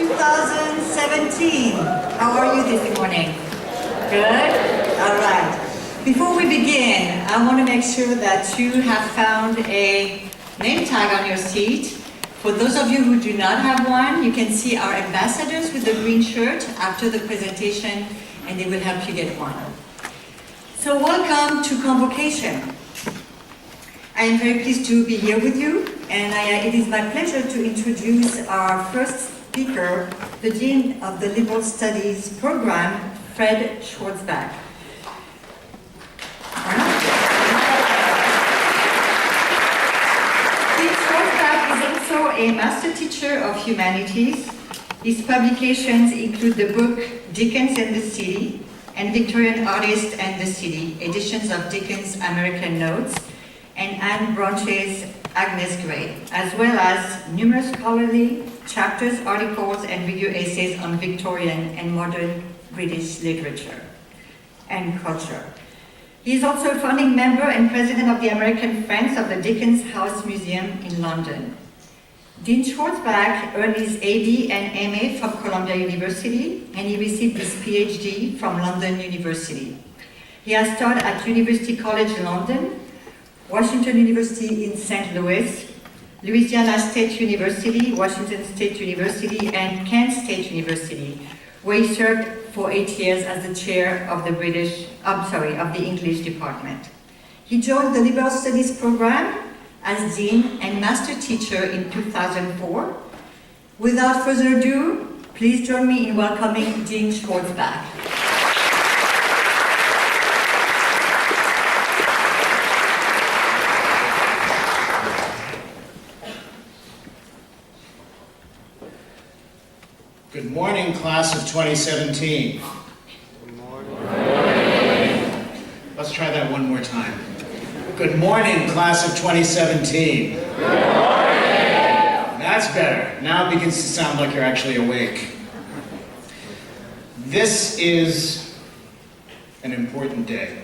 2017. How are you this morning? Good? All right. Before we begin, I want to make sure that you have found a name tag on your seat. For those of you who do not have one, you can see our ambassadors with the green shirt after the presentation, and they will help you get one. So welcome to Convocation. I am very pleased to be here with you, and it is my pleasure to introduce our first speaker, the Dean of the Liberal Studies program, Fred Schwartzbach. Dean Schwartzbach is also a master teacher of humanities. His publications include the book Dickens and the City and Victorian Artist and the City, editions of Dickens' American Notes, and Anne Branche's Agnes Grey, as well as numerous scholarly chapters, articles, and review essays on Victorian and modern British literature and culture. He is also a founding member and president of the American Friends of the Dickens House Museum in London. Dean Schwartzbach earned his AD and MA from Columbia University, and he received his PhD from London University. He has taught at University College London, Washington University in St. Louis, Louisiana State University, Washington State University, and Kent State University, where he served for 8 years as the chair of the English department. He joined the Liberal Studies program as dean and master teacher in 2004. Without further ado, please join me in welcoming Dean Schwartzbach. Good morning, class of 2017. Good morning. Let's try that one more time. Good morning, class of 2017. Good morning. That's better. Now it begins to sound like you're actually awake. This is an important day.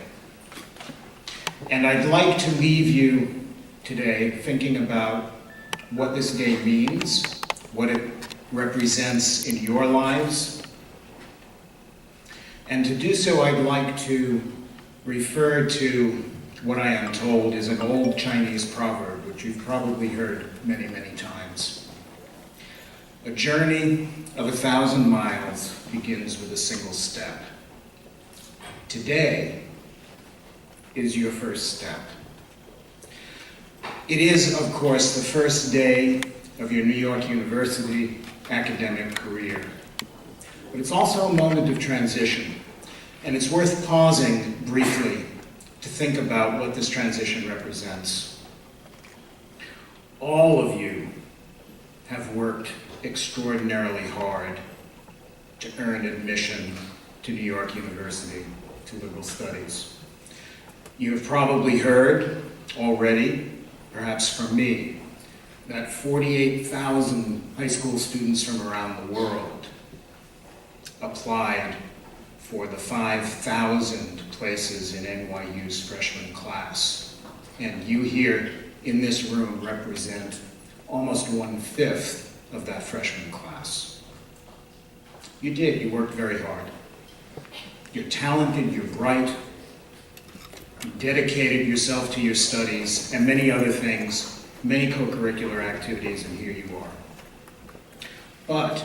And I'd like to leave you today thinking about what this day means, what it represents in your lives. And to do so, I'd like to refer to what I am told is an old Chinese proverb, which you've probably heard many, many times. A journey of 1,000 miles begins with a single step. Today is your first step. It is, of course, the first day of your New York University academic career. But it's also a moment of transition, and it's worth pausing briefly to think about what this transition represents. All of you have worked extraordinarily hard to earn admission to New York University, to liberal studies. You have probably heard already, perhaps from me, that 48,000 high school students from around the world applied for the 5,000 places in NYU's freshman class. And you here in this room represent almost 1/5 of that freshman class. You did, you worked very hard. You're talented, you're bright, you dedicated yourself to your studies and many other things, many co-curricular activities, and here you are. But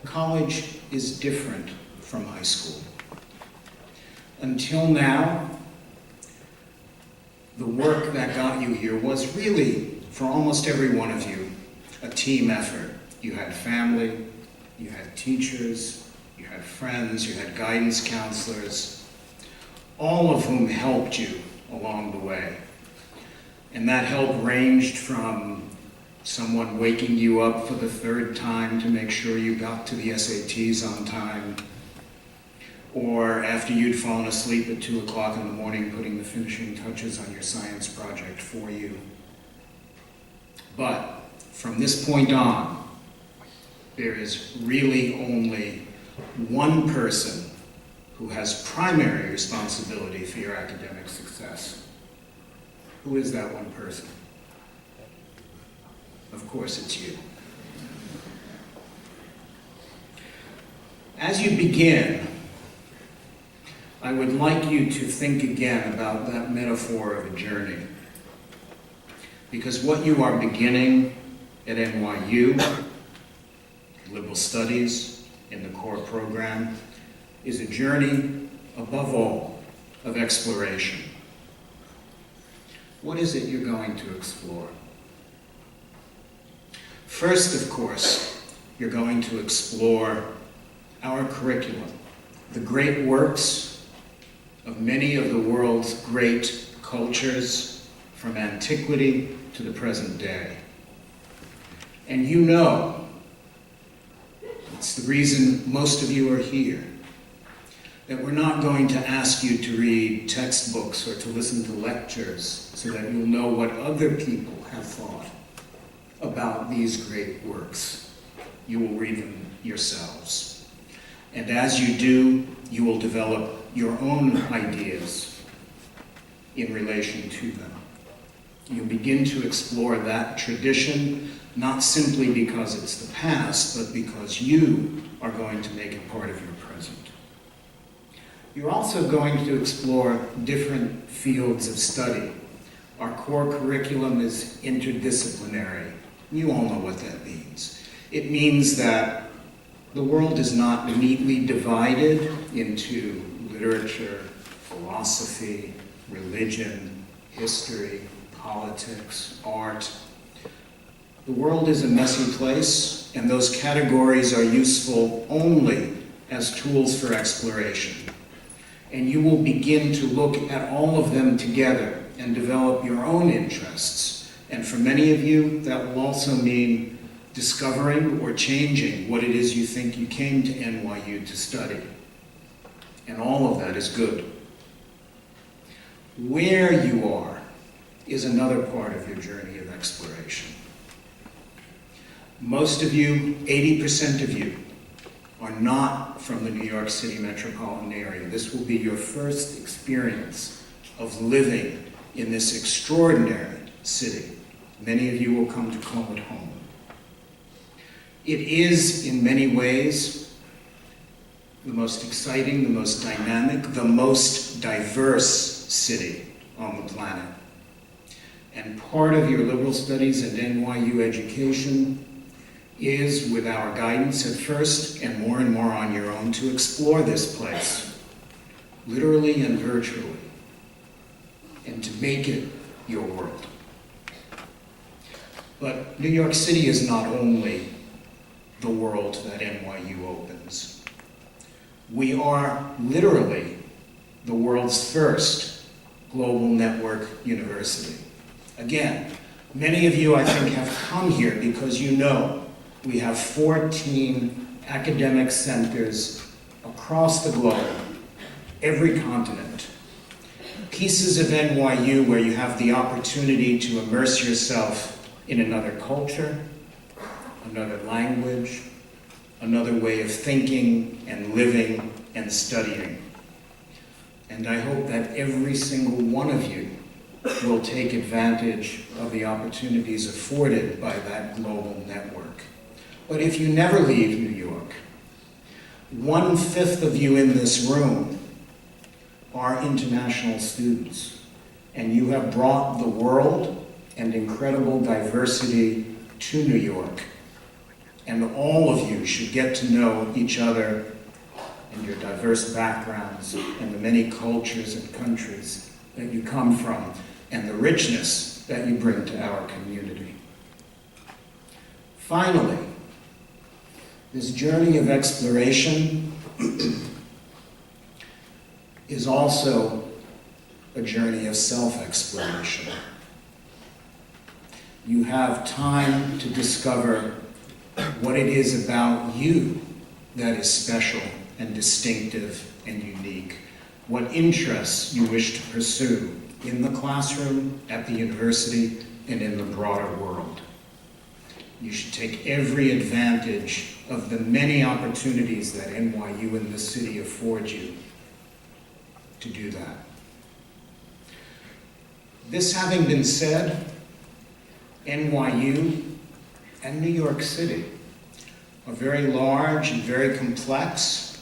college is different from high school. Until now, the work that got you here was really, for almost every one of you, a team effort. You had family, you had teachers, you had friends, you had guidance counselors, all of whom helped you along the way. And that help ranged from someone waking you up for the 3rd time to make sure you got to the SATs on time, or after you'd fallen asleep at 2 o'clock in the morning putting the finishing touches on your science project for you. But from this point on, there is really only one person who has primary responsibility for your academic success. Who is that one person? Of course, it's you. As you begin, I would like you to think again about that metaphor of a journey. Because what you are beginning at NYU, liberal studies in the core program, is a journey, above all, of exploration. What is it you're going to explore? First, of course, you're going to explore our curriculum, the great works of many of the world's great cultures from antiquity to the present day. And you know, it's the reason most of you are here, that we're not going to ask you to read textbooks or to listen to lectures so that you'll know what other people have thought about these great works. You will read them yourselves. And as you do, you will develop your own ideas in relation to them. You begin to explore that tradition, not simply because it's the past, but because you are going to make it part of your present. You're also going to explore different fields of study. Our core curriculum is interdisciplinary. You all know what that means. It means that the world is not neatly divided into literature, philosophy, religion, history, politics, art. The world is a messy place, and those categories are useful only as tools for exploration. And you will begin to look at all of them together and develop your own interests. And for many of you, that will also mean discovering or changing what it is you think you came to NYU to study. And all of that is good. Where you are is another part of your journey of exploration. Most of you, 80% of you, are not from the New York City metropolitan area. This will be your first experience of living in this extraordinary city. Many of you will come to call it home. It is, in many ways, the most exciting, the most dynamic, the most diverse city on the planet. And part of your liberal studies and NYU education is, with our guidance at first, and more on your own, to explore this place, literally and virtually, and to make it your world. But New York City is not only the world that NYU opens. We are literally the world's first global network university. Again, many of you, I think, have come here because you know we have 14 academic centers across the globe, every continent. Pieces of NYU where you have the opportunity to immerse yourself in another culture, another language, another way of thinking and living and studying. And I hope that every single one of you will take advantage of the opportunities afforded by that global network. But if you never leave New York, 1/5 of you in this room are international students, and you have brought the world and incredible diversity to New York. And all of you should get to know each other and your diverse backgrounds and the many cultures and countries that you come from and the richness that you bring to our community. Finally, this journey of exploration is also a journey of self-exploration. You have time to discover what it is about you that is special and distinctive and unique, what interests you wish to pursue in the classroom, at the university, and in the broader world. You should take every advantage of the many opportunities that NYU and this city afford you to do that. This having been said, NYU and New York City are very large and very complex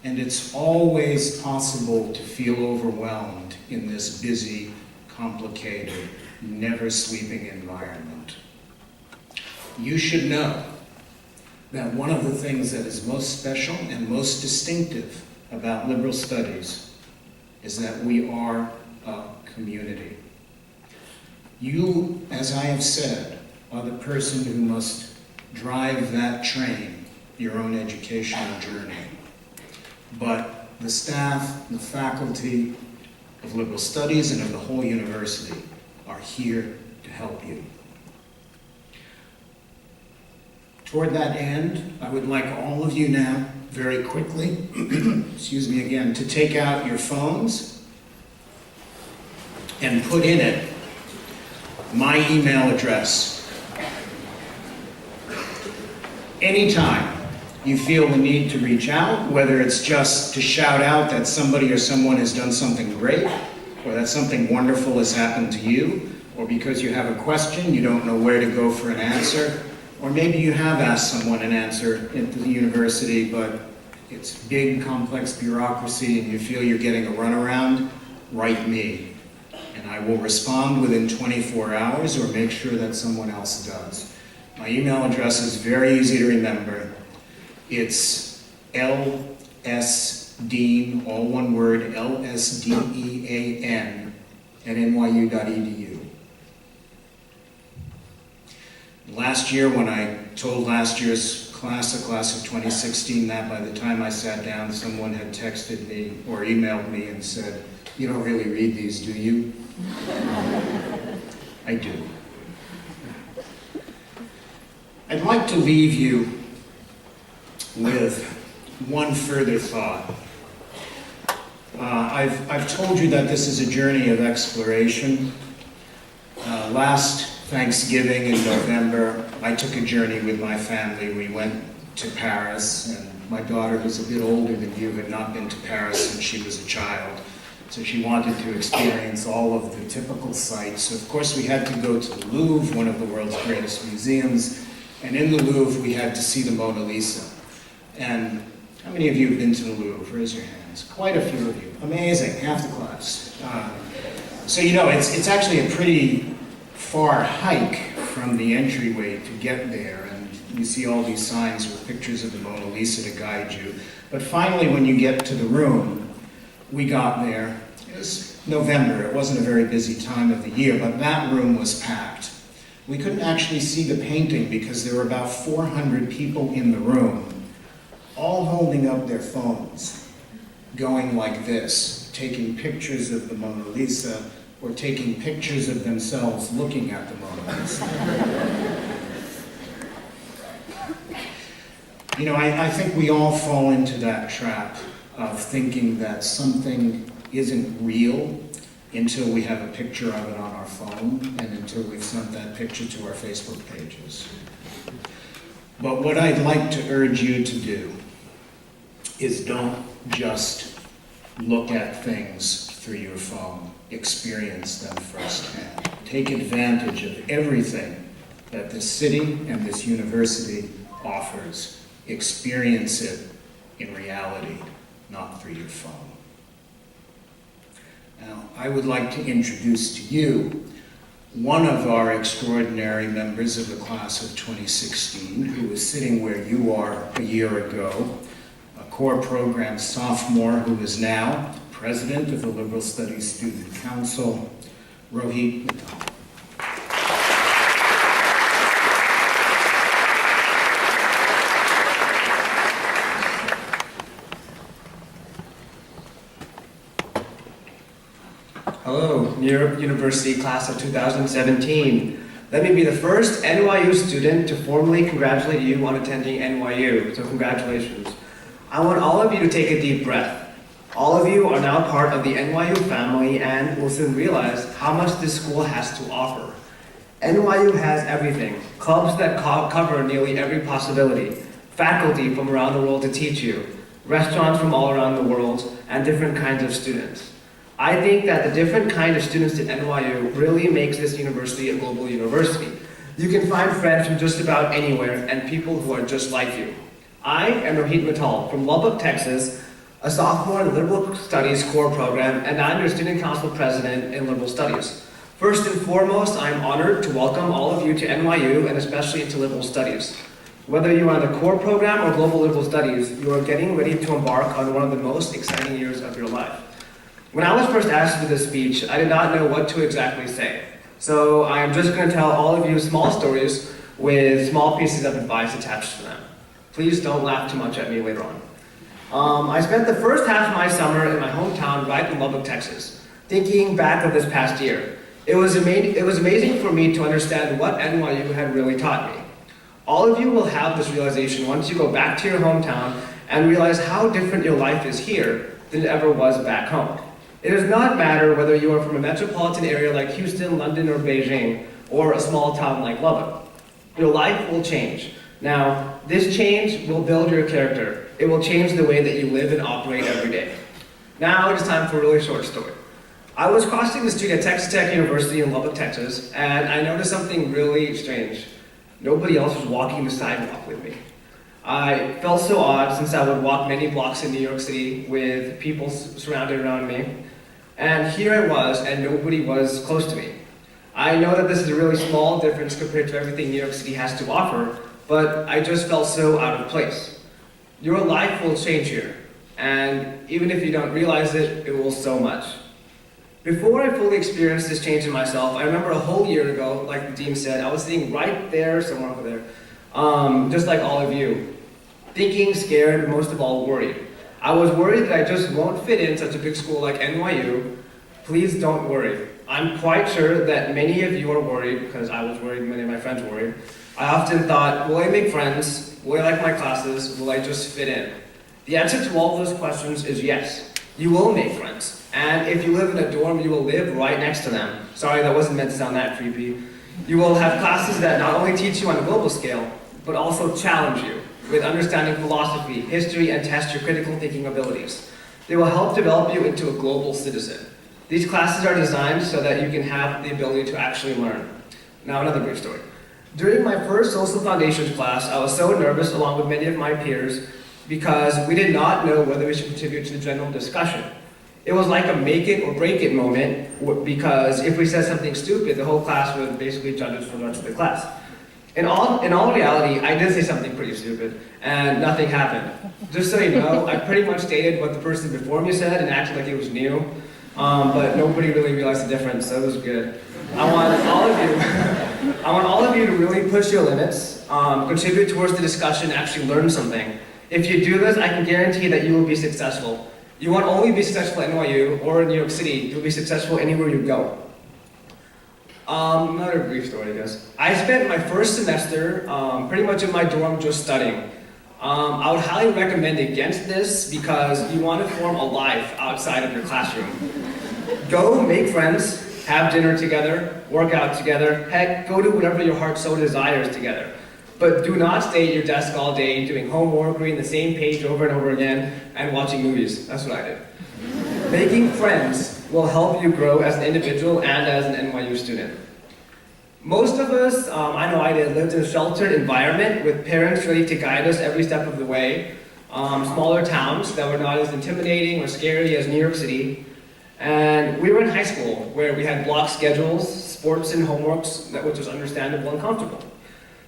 And it's always possible to feel overwhelmed in this busy, complicated, never sleeping environment. You should know that one of the things that is most special and most distinctive about liberal studies is that we are a community. You, as I have said, are the person who must drive that train, your own educational journey. But the staff, the faculty of liberal studies and of the whole university are here to help you. Toward that end, I would like all of you now, very quickly, excuse me again, to take out your phones and put in it my email address. Anytime you feel the need to reach out, whether it's just to shout out that somebody or someone has done something great, or that something wonderful has happened to you, or because you have a question, you don't know where to go for an answer, or maybe you have asked someone an answer at the university, but it's big, complex bureaucracy and you feel you're getting a runaround, write me. And I will respond within 24 hours or make sure that someone else does. My email address is very easy to remember. It's lsdean, all one word, lsdean, at nyu.edu. Last year, when I told last year's class, the class of 2016, that by the time I sat down, someone had texted me or emailed me and said, "You don't really read these, do you?" I do. I'd like to leave you with one further thought. I've told you that this is a journey of exploration. Last Thanksgiving in November, I took a journey with my family. We went to Paris, and my daughter, who's a bit older than you, had not been to Paris since she was a child. So she wanted to experience all of the typical sights. So of course we had to go to the Louvre, one of the world's greatest museums. And in the Louvre, we had to see the Mona Lisa. And how many of you have been to the Louvre? Raise your hands. Quite a few of you. Amazing, half the class. So you know, it's actually a pretty far hike from the entryway to get there. And you see all these signs with pictures of the Mona Lisa to guide you. But finally, when you get to the room, we got there. It was November. It wasn't a very busy time of the year, but that room was packed. We couldn't actually see the painting because there were about 400 people in the room, all holding up their phones, going like this, taking pictures of the Mona Lisa or taking pictures of themselves looking at the Mona Lisa. You know, I think we all fall into that trap of thinking that something isn't real until we have a picture of it on our phone and until we've sent that picture to our Facebook pages. But what I'd like to urge you to do is don't just look at things through your phone, experience them firsthand. Take advantage of everything that this city and this university offers. Experience it in reality, not through your phone. Now, I would like to introduce to you one of our extraordinary members of the class of 2016, who was sitting where you are a year ago, a core program sophomore who is now president of the Liberal Studies Student Council, Rohit Mittal. Hello, New York University class of 2017. Let me be the first NYU student to formally congratulate you on attending NYU, so congratulations. I want all of you to take a deep breath. All of you are now part of the NYU family and will soon realize how much this school has to offer. NYU has everything, clubs that cover nearly every possibility, faculty from around the world to teach you, restaurants from all around the world, and different kinds of students. I think that the different kind of students at NYU really makes this university a global university. You can find friends from just about anywhere and people who are just like you. I am Rohit Mittal from Lubbock, Texas, a sophomore in the Liberal Studies core program, and I'm your student council president in Liberal Studies. First and foremost, I'm honored to welcome all of you to NYU and especially to Liberal Studies. Whether you are in the core program or Global Liberal Studies, you are getting ready to embark on one of the most exciting years of your life. When I was first asked to do this speech, I did not know what to exactly say. So I am just going to tell all of you small stories with small pieces of advice attached to them. Please don't laugh too much at me later on. I spent the first half of my summer in my hometown right in Lubbock, Texas, thinking back of this past year. It was amazing for me to understand what NYU had really taught me. All of you will have this realization once you go back to your hometown and realize how different your life is here than it ever was back home. It does not matter whether you are from a metropolitan area like Houston, London, or Beijing, or a small town like Lubbock. Your life will change. Now, this change will build your character. It will change the way that you live and operate every day. Now it is time for a really short story. I was crossing the street at Texas Tech University in Lubbock, Texas, and I noticed something really strange. Nobody else was walking the sidewalk with me. I felt so odd since I would walk many blocks in New York City with people surrounded around me. And here I was, and nobody was close to me. I know that this is a really small difference compared to everything New York City has to offer, but I just felt so out of place. Your life will change here, and even if you don't realize it, it will so much. Before I fully experienced this change in myself, I remember a whole year ago, like the dean said, I was sitting right there, somewhere over there, just like all of you, thinking, scared, and most of all, worried. I was worried that I just won't fit in such a big school like NYU. Please don't worry. I'm quite sure that many of you are worried, because I was worried, many of my friends were worried. I often thought, will I make friends? Will I like my classes? Will I just fit in? The answer to all those questions is yes. You will make friends. And if you live in a dorm, you will live right next to them. Sorry, that wasn't meant to sound that creepy. You will have classes that not only teach you on a global scale, but also challenge you with understanding philosophy, history, and test your critical thinking abilities. They will help develop you into a global citizen. These classes are designed so that you can have the ability to actually learn. Now, another brief story. During my first Social Foundations class, I was so nervous along with many of my peers because we did not know whether we should contribute to the general discussion. It was like a make it or break it moment because if we said something stupid, the whole class would basically judge us for the rest of the class. In all reality, I did say something pretty stupid, and nothing happened. Just so you know, I pretty much stated what the person before me said and acted like it was new, but nobody really realized the difference, so it was good. I want all of you to really push your limits, contribute towards the discussion, actually learn something. If you do this, I can guarantee that you will be successful. You won't only be successful at NYU or in New York City, you'll be successful anywhere you go. Another brief story, I guess. I spent my first semester pretty much in my dorm just studying. I would highly recommend against this because you want to form a life outside of your classroom. Go make friends, have dinner together, work out together, heck, go do whatever your heart so desires together. But do not stay at your desk all day doing homework, reading the same page over and over again, and watching movies. That's what I did. Making friends will help you grow as an individual and as an NYU student. Most of us, I know I did, lived in a sheltered environment with parents ready to guide us every step of the way. Smaller towns that were not as intimidating or scary as New York City. And we were in high school where we had block schedules, sports and homeworks, which was understandable and comfortable.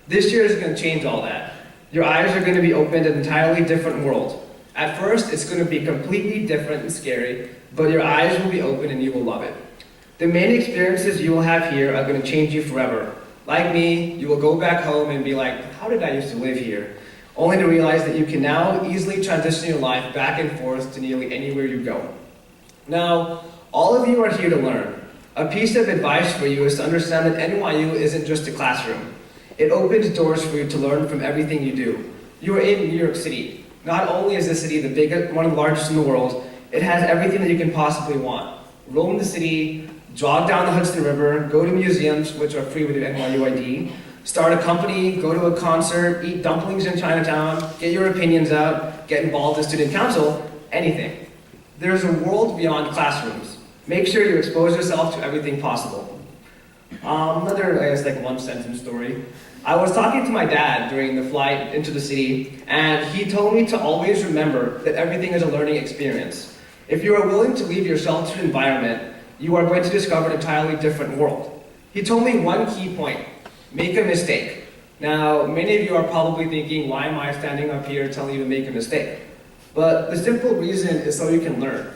This year is going to change all that. Your eyes are going to be opened to an entirely different world. At first, it's going to be completely different and scary, but your eyes will be open and you will love it. The main experiences you will have here are going to change you forever. Like me, you will go back home and be like, how did I used to live here? Only to realize that you can now easily transition your life back and forth to nearly anywhere you go. Now, all of you are here to learn. A piece of advice for you is to understand that NYU isn't just a classroom. It opens doors for you to learn from everything you do. You are in New York City. Not only is the city the biggest, one of the largest in the world, it has everything that you can possibly want. Roam the city, jog down the Hudson River, go to museums, which are free with your NYU ID, start a company, go to a concert, eat dumplings in Chinatown, get your opinions out, get involved in student council, anything. There's a world beyond classrooms. Make sure you expose yourself to everything possible. Another, I guess, like one sentence story. I was talking to my dad during the flight into the city, and he told me to always remember that everything is a learning experience. If you are willing to leave your sheltered environment, you are going to discover an entirely different world. He told me one key point: make a mistake. Now, many of you are probably thinking, why am I standing up here telling you to make a mistake? But the simple reason is so you can learn.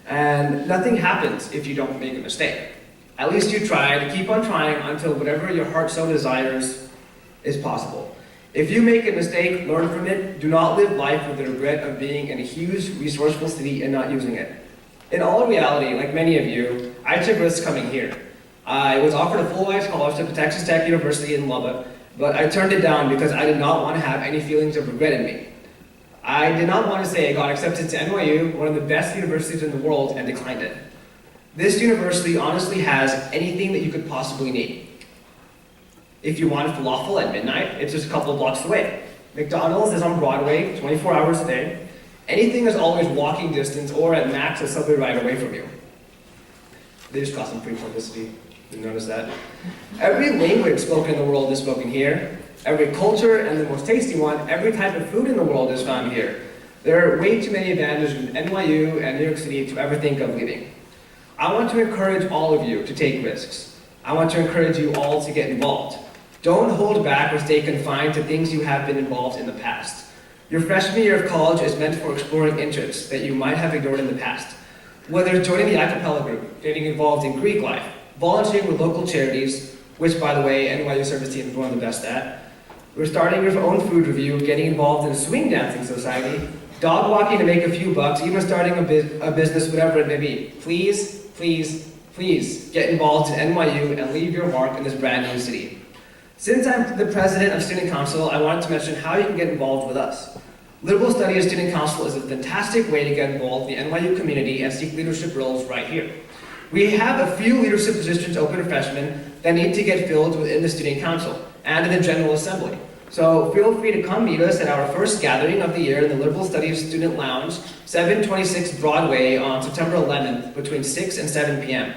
And nothing happens if you don't make a mistake. At least you tried. Keep on trying until whatever your heart so desires is possible. If you make a mistake, learn from it. Do not live life with the regret of being in a huge, resourceful city and not using it. In all reality, like many of you, I took risks coming here. I was offered a full-ride scholarship to Texas Tech University in Lubbock, but I turned it down because I did not want to have any feelings of regret in me. I did not want to say I got accepted to NYU, one of the best universities in the world, and declined it. This university honestly has anything that you could possibly need. If you want falafel at midnight, it's just a couple of blocks away. McDonald's is on Broadway, 24 hours a day. Anything is always walking distance or at max a subway ride away from you. They just got some free publicity. You notice that? Every language spoken in the world is spoken here. Every culture, and the most tasty one, every type of food in the world is found here. There are way too many advantages in NYU and New York City to ever think of leaving. I want to encourage all of you to take risks. I want to encourage you all to get involved. Don't hold back or stay confined to things you have been involved in the past. Your freshman year of college is meant for exploring interests that you might have ignored in the past. Whether it's joining the a cappella group, getting involved in Greek life, volunteering with local charities, which, by the way, NYU service team is one of the best at, or starting your own food review, getting involved in a swing dancing society, dog walking to make a few bucks, even starting a business, whatever it may be. Please, please, please get involved in NYU and leave your mark in this brand new city. Since I'm the president of Student Council, I wanted to mention how you can get involved with us. Liberal Studies Student Council is a fantastic way to get involved in the NYU community and seek leadership roles right here. We have a few leadership positions open to freshmen that need to get filled within the Student Council and in the General Assembly. So feel free to come meet us at our first gathering of the year in the Liberal Studies Student Lounge, 726 Broadway on September 11th between 6 and 7 p.m.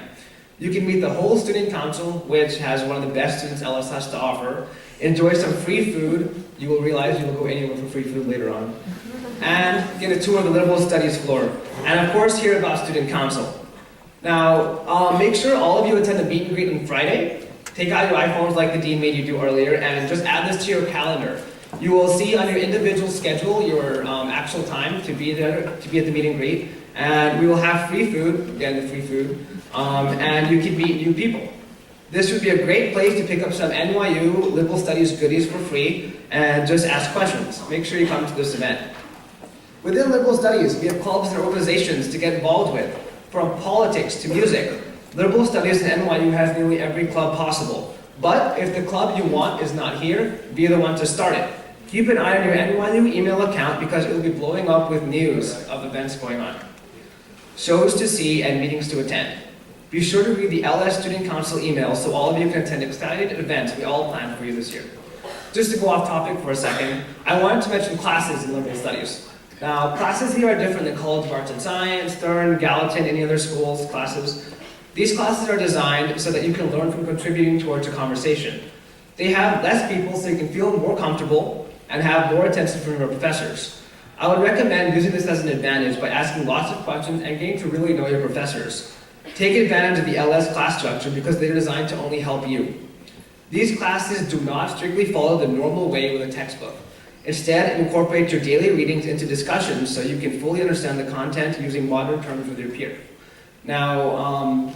You can meet the whole Student Council, which has one of the best students LS has to offer, enjoy some free food. You will realize you will go anywhere for free food later on, and get a tour of the Liberal Studies floor, and of course hear about Student Council. Now, make sure all of you attend the meet and greet on Friday. Take out your iPhones like the Dean made you do earlier, and just add this to your calendar. You will see on your individual schedule your actual time to be there, to be at the meet and greet, and we will have free food, again the free food, and you can meet new people. This would be a great place to pick up some NYU Liberal Studies goodies for free and just ask questions. Make sure you come to this event. Within Liberal Studies, we have clubs and organizations to get involved with, from politics to music. Liberal Studies at NYU has nearly every club possible. But if the club you want is not here, be the one to start it. Keep an eye on your NYU email account because it will be blowing up with news of events going on. Shows to see and meetings to attend. Be sure to read the LS Student Council email so all of you can attend exciting events we all planned for you this year. Just to go off topic for a second, I wanted to mention classes in Liberal Studies. Now, classes here are different than College of Arts and Science, Stern, Gallatin, any other schools' classes. These classes are designed so that you can learn from contributing towards a conversation. They have less people so you can feel more comfortable and have more attention from your professors. I would recommend using this as an advantage by asking lots of questions and getting to really know your professors. Take advantage of the LS class structure because they're designed to only help you. These classes do not strictly follow the normal way with a textbook. Instead, incorporate your daily readings into discussions so you can fully understand the content using modern terms with your peer. Now,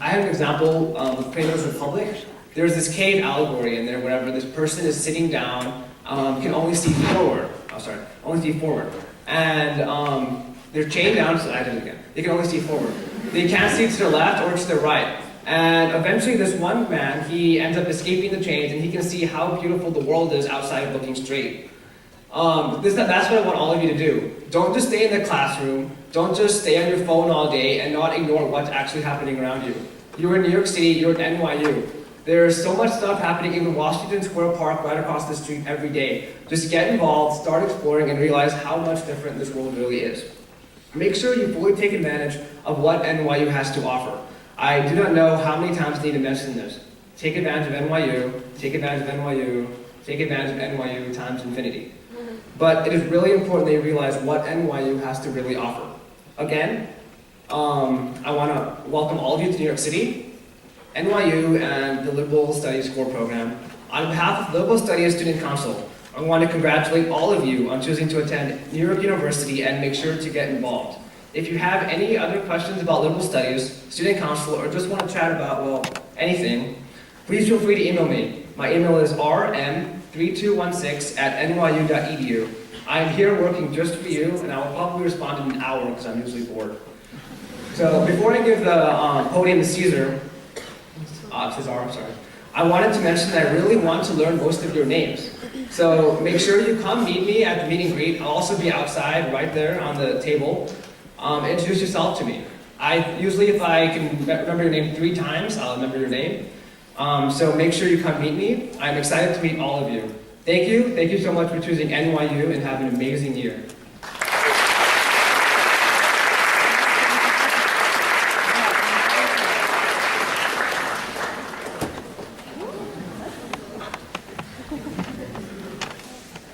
I have an example with Plato's Republic. There's this cave allegory in there wherever this person is sitting down, can only see forward. And they're chained down, so I did it again. They can only see forward. They can't see to the left or to the right. And eventually this one man, he ends up escaping the chains and he can see how beautiful the world is outside of looking straight. That's what I want all of you to do. Don't just stay in the classroom. Don't just stay on your phone all day and not ignore what's actually happening around you. You're in New York City, you're at NYU. There's so much stuff happening in Washington Square Park right across the street every day. Just get involved, start exploring, and realize how much different this world really is. Make sure you fully take advantage of what NYU has to offer. I do not know how many times I need to mention this. take advantage of NYU, take advantage of NYU, take advantage of NYU times infinity. But it is really important that you realize what NYU has to really offer. Again, I want to welcome all of you to New York City, NYU, and the Liberal Studies Core Program. On behalf of the Liberal Studies Student Council, I want to congratulate all of you on choosing to attend New York University and make sure to get involved. If you have any other questions about Liberal Studies, Student Council, or just want to chat about, well, anything, please feel free to email me. My email is rm3216@nyu.edu. I am here working just for you, and I will probably respond in an hour because I'm usually bored. So before I give the podium to Cesar, I'm sorry, I wanted to mention that I really want to learn most of your names. So make sure you come meet me at the meet and greet. I'll also be outside right there on the table. Introduce yourself to me. Usually if I can remember your name 3 times, I'll remember your name. So make sure you come meet me. I'm excited to meet all of you. Thank you so much for choosing NYU and have an amazing year.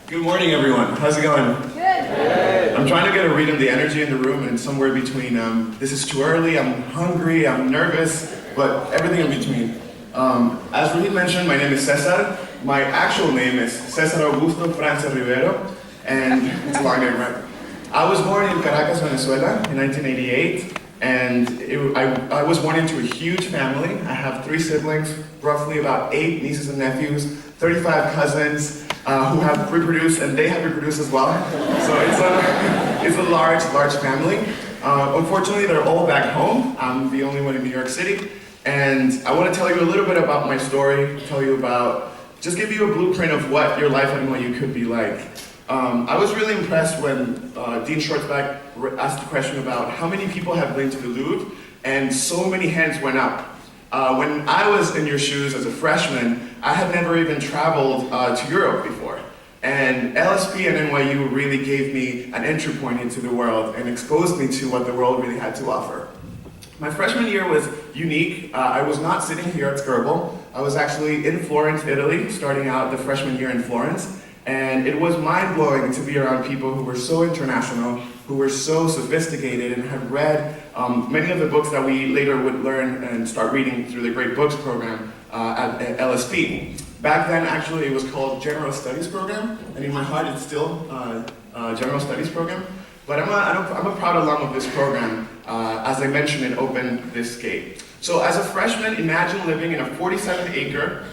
Good morning, everyone. How's it going? Good. I'm trying to get a read of the energy in the room, and somewhere between this is too early, I'm hungry, I'm nervous, but everything in between. As Ruhi mentioned, my name is Cesar. My actual name is Cesar Augusto Francis Rivero, and it's a long name, right? I was born in Caracas, Venezuela in 1988, and I was born into a huge family. I have 3 siblings, roughly about 8 nieces and nephews, 35 cousins, who have reproduced, and they have reproduced as well. So it's a large family. Unfortunately, they're all back home. I'm the only one in New York City. And I want to tell you a little bit about my story, just give you a blueprint of what your life at NYU could be like. I was really impressed when Dean Schwartzbeck asked the question about how many people have been to the Louvre, and so many hands went up. When I was in your shoes as a freshman, I had never even traveled to Europe before. And LSP and NYU really gave me an entry point into the world and exposed me to what the world really had to offer. My freshman year was unique. I was not sitting here at Scribble. I was actually in Florence, Italy, starting out the freshman year in Florence. And it was mind-blowing to be around people who were so international, who were so sophisticated, and had read many of the books that we later would learn and start reading through the Great Books program at LSP. Back then, actually, it was called General Studies program, and in my heart, it's still General Studies program. But I'm a proud alum of this program. As I mentioned, it opened this gate. So as a freshman, imagine living in a 47-acre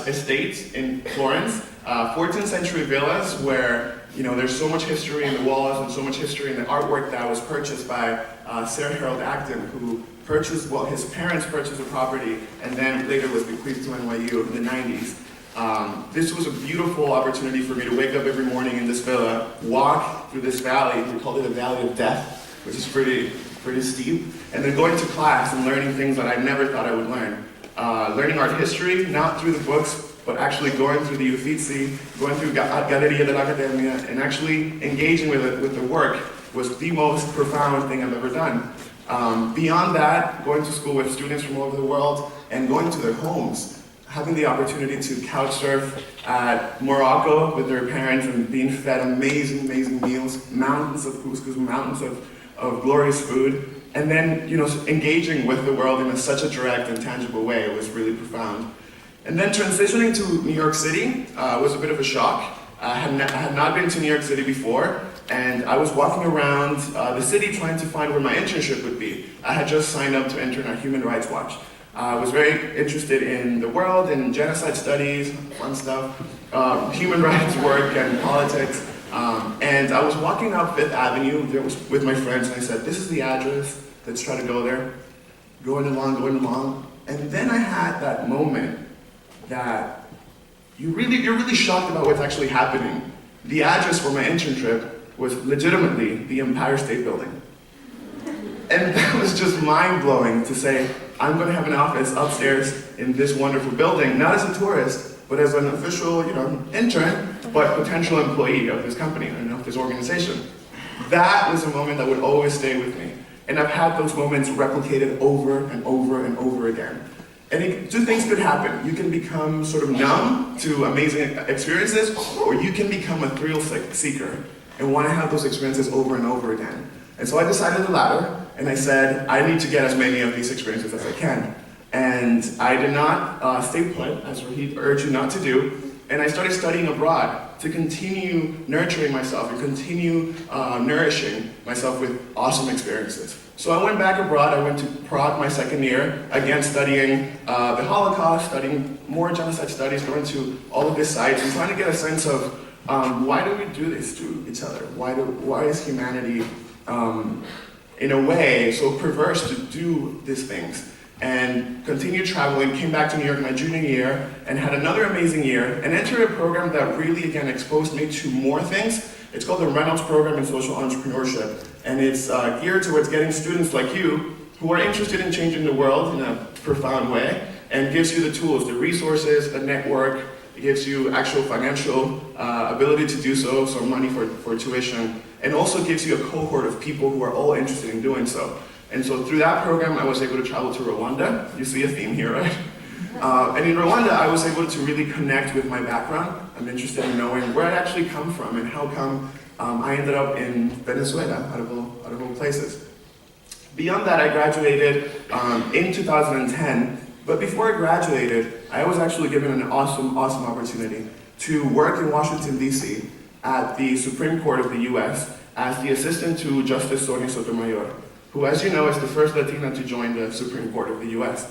estate in Florence, 14th century villas where there's so much history in the walls and so much history in the artwork that was purchased by Sir Harold Acton, who his parents purchased the property and then later was bequeathed to NYU in the 90s. This was a beautiful opportunity for me to wake up every morning in this villa, walk through this valley, we called it the Valley of Death, which is pretty steep, and then going to class and learning things that I never thought I would learn. Learning art history, not through the books, but actually going through the Uffizi, going through Galleria dell'Accademia, and actually engaging with the work was the most profound thing I've ever done. Beyond that, going to school with students from all over the world and going to their homes, having the opportunity to couch surf at Morocco with their parents and being fed amazing meals, mountains of couscous, mountains of glorious food, and then engaging with the world in such a direct and tangible way. It was really profound. And then transitioning to New York City was a bit of a shock. I had not been to New York City before, and I was walking around the city trying to find where my internship would be. I had just signed up to intern at Human Rights Watch. I was very interested in the world, in genocide studies, fun stuff, human rights work and politics. And I was walking up Fifth Avenue with my friends, and I said, this is the address, let's try to go there. Going along. And then I had that moment that you're really shocked about what's actually happening. The address for my internship was legitimately the Empire State Building. And that was just mind-blowing to say, I'm going to have an office upstairs in this wonderful building, not as a tourist, but as an official, intern, but potential employee of this company, of this organization. That was a moment that would always stay with me. And I've had those moments replicated over and over and over again. And two things could happen. You can become sort of numb to amazing experiences, or you can become a thrill seeker and want to have those experiences over and over again. And so I decided the latter, and I said, I need to get as many of these experiences as I can. And I did not stay put, as he urged you not to do, and I started studying abroad to continue nurturing myself and continue nourishing myself with awesome experiences. So I went back abroad. I went to Prague my second year, again studying the Holocaust, studying more genocide studies, going to all of these sites and trying to get a sense of why do we do this to each other? Why is humanity, in a way, so perverse to do these things? And continued traveling, came back to New York my junior year, and had another amazing year, and entered a program that really, again, exposed me to more things. It's called the Reynolds Program in Social Entrepreneurship, and it's geared towards getting students like you, who are interested in changing the world in a profound way, and gives you the tools, the resources, the network. It gives you actual financial ability to do so, some money for tuition, and also gives you a cohort of people who are all interested in doing so. And so through that program, I was able to travel to Rwanda. You see a theme here, right? And in Rwanda, I was able to really connect with my background. I'm interested in knowing where I actually come from and how come I ended up in Venezuela, out of all places. Beyond that, I graduated in 2010. But before I graduated, I was actually given an awesome opportunity to work in Washington, D.C. at the Supreme Court of the U.S. as the assistant to Justice Sonia Sotomayor, who, as you know, is the first Latina to join the Supreme Court of the US.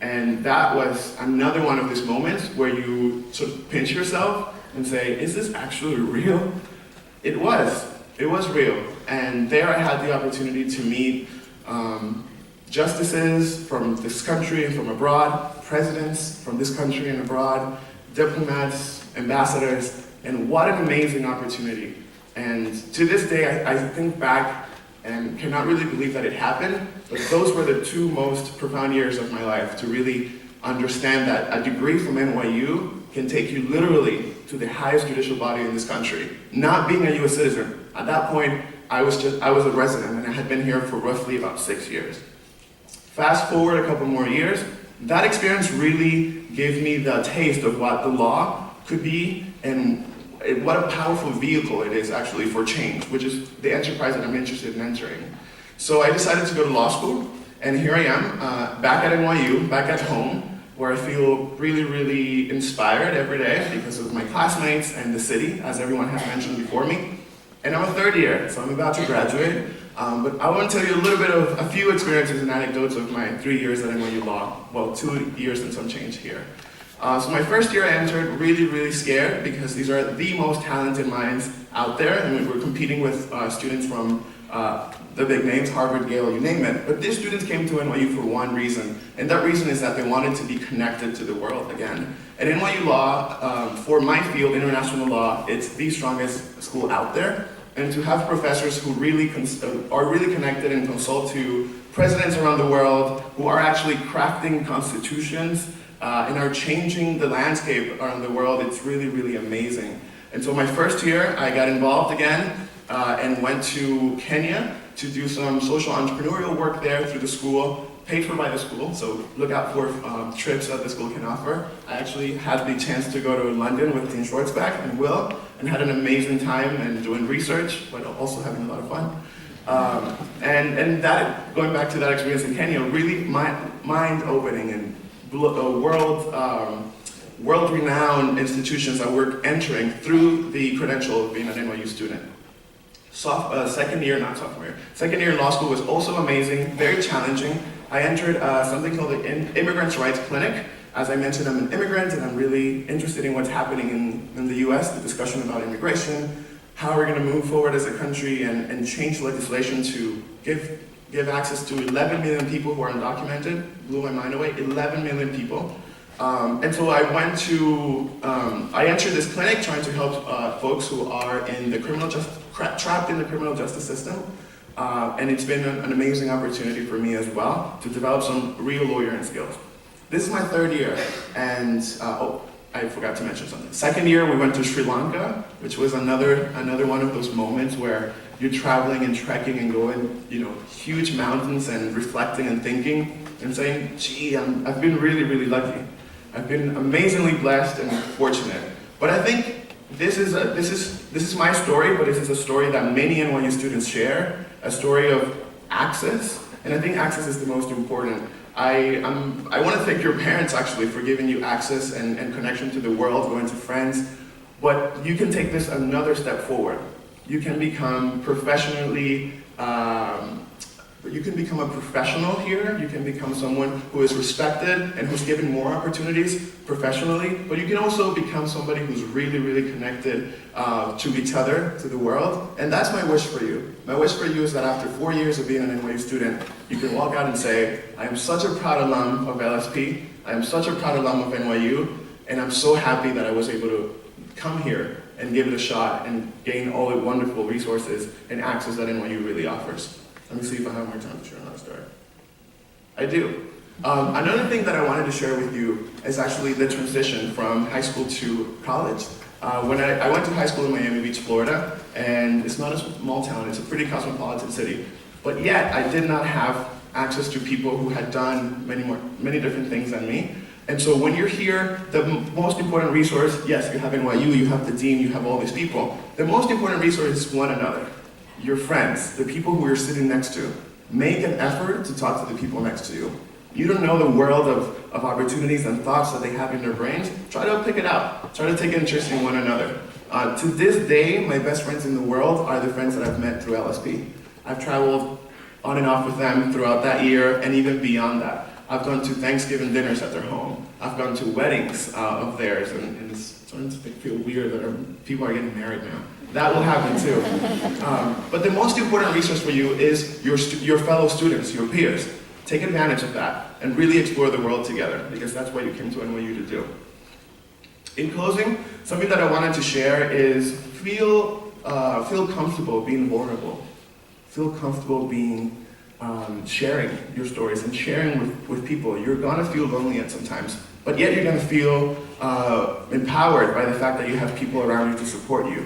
And that was another one of these moments where you sort of pinch yourself and say, is this actually real? It was real. And there I had the opportunity to meet justices from this country and from abroad, presidents from this country and abroad, diplomats, ambassadors, and what an amazing opportunity. And to this day, I think back and cannot really believe that it happened, but those were the two most profound years of my life to really understand that a degree from NYU can take you literally to the highest judicial body in this country. Not being a US citizen, at that point, I was a resident and I had been here for roughly about 6 years. Fast forward a couple more years, that experience really gave me the taste of what the law could be and what a powerful vehicle it is actually for change, which is the enterprise that I'm interested in entering. So I decided to go to law school, and here I am, back at NYU, back at home, where I feel really, really inspired every day because of my classmates and the city, as everyone has mentioned before me. And I'm a third year, so I'm about to graduate. But I want to tell you a little bit of a few experiences and anecdotes of my 3 years at NYU Law. Well, 2 years and some change here. So my first year I entered really, really scared because these are the most talented minds out there, and we were competing with students from the big names, Harvard, Yale, you name it. But these students came to NYU for one reason, and that reason is that they wanted to be connected to the world again. At NYU Law, for my field, international law, it's the strongest school out there. And to have professors who really are really connected and consult to presidents around the world who are actually crafting constitutions and are changing the landscape around the world, it's really, really amazing. And so my first year, I got involved again and went to Kenya to do some social entrepreneurial work there through the school, paid for by the school, so look out for trips that the school can offer. I actually had the chance to go to London with Dean Schwartzbeck and Will, and had an amazing time and doing research, but also having a lot of fun. And that, going back to that experience in Kenya, really mind-opening and world-renowned institutions that we're entering through the credential of being an NYU student. Second year law school was also amazing, very challenging. I entered something called the Immigrants Rights Clinic. As I mentioned, I'm an immigrant and I'm really interested in what's happening in the US, the discussion about immigration, how we're going to move forward as a country and change legislation to give access to 11 million people who are undocumented. Blew my mind away, 11 million people. And so I entered this clinic trying to help folks who are in the trapped in the criminal justice system. And it's been an amazing opportunity for me as well to develop some real lawyering skills. This is my third year, and I forgot to mention something. Second year, we went to Sri Lanka, which was another one of those moments where you're traveling and trekking and going, huge mountains and reflecting and thinking. and saying, gee, I've been really, really lucky. I've been amazingly blessed and fortunate. But I think this is my story, but this is a story that many NYU students share, a story of access, and I think access is the most important. I want to thank your parents actually for giving you access and connection to the world, going to friends, but you can take this another step forward. You can become professionally, you can become a professional here, you can become someone who is respected and who's given more opportunities professionally, but you can also become somebody who's really, really connected to each other, to the world, and that's my wish for you. My wish for you is that after 4 years of being an NYU student, you can walk out and say, I am such a proud alum of LSP, I am such a proud alum of NYU, and I'm so happy that I was able to come here and give it a shot and gain all the wonderful resources and access that NYU really offers. Let me see if I have more time to share another story. I do. Another thing that I wanted to share with you is actually the transition from high school to college. When I went to high school in Miami Beach, Florida, and it's not a small town, it's a pretty cosmopolitan city, but yet I did not have access to people who had done many different things than me. And so when you're here, the most important resource, yes, you have NYU, you have the dean, you have all these people. The most important resource is one another. Your friends, the people who you're sitting next to. Make an effort to talk to the people next to you. You don't know the world of opportunities and thoughts that they have in their brains. Try to pick it out. Try to take interest in one another. To this day, my best friends in the world are the friends that I've met through LSP. I've traveled on and off with them throughout that year and even beyond that. I've gone to Thanksgiving dinners at their home. I've gone to weddings of theirs, and it's starting to feel weird that people are getting married now. That will happen too. But the most important resource for you is your fellow students, your peers. Take advantage of that and really explore the world together, because that's what you came to NYU to do. In closing, something that I wanted to share is feel comfortable being vulnerable. Feel comfortable being sharing your stories and sharing with people. You're gonna feel lonely at some times, but yet you're gonna feel empowered by the fact that you have people around you to support you.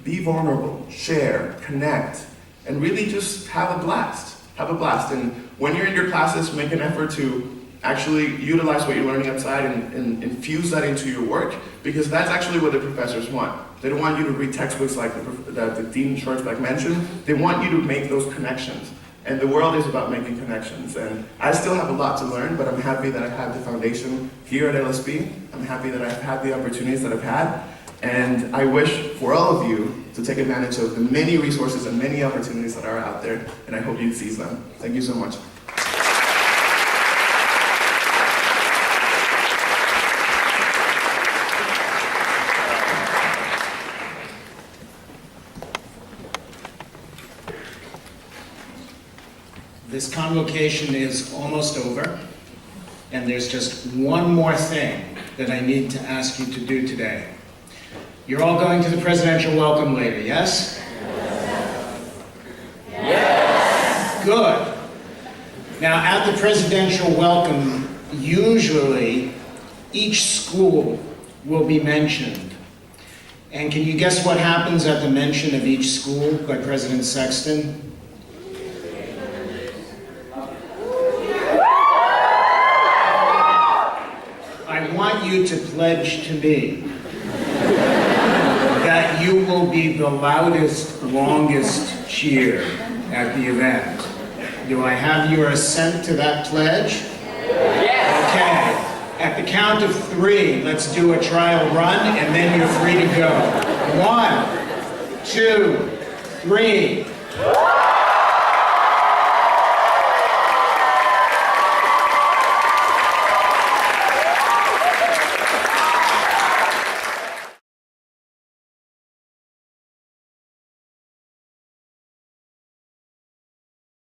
Be vulnerable, share, connect, and really just have a blast. Have a blast. And when you're in your classes, make an effort to actually utilize what you're learning outside and infuse that into your work, because that's actually what the professors want. They don't want you to read textbooks like the Dean Schwartzbeck mentioned. They want you to make those connections. And the world is about making connections. And I still have a lot to learn, but I'm happy that I've had the foundation here at LSP. I'm happy that I've had the opportunities that I've had. And I wish for all of you to take advantage of the many resources and many opportunities that are out there, and I hope you seize them. Thank you so much. This convocation is almost over, and there's just one more thing that I need to ask you to do today. You're all going to the presidential welcome later, yes? Yes. Good. Now, at the presidential welcome, usually each school will be mentioned. And can you guess what happens at the mention of each school by President Sexton? I want you to pledge to me that you will be the loudest, longest cheer at the event. Do I have your assent to that pledge? Yes. Okay. At the count of 3, let's do a trial run, and then you're free to go. 1, 2, 3.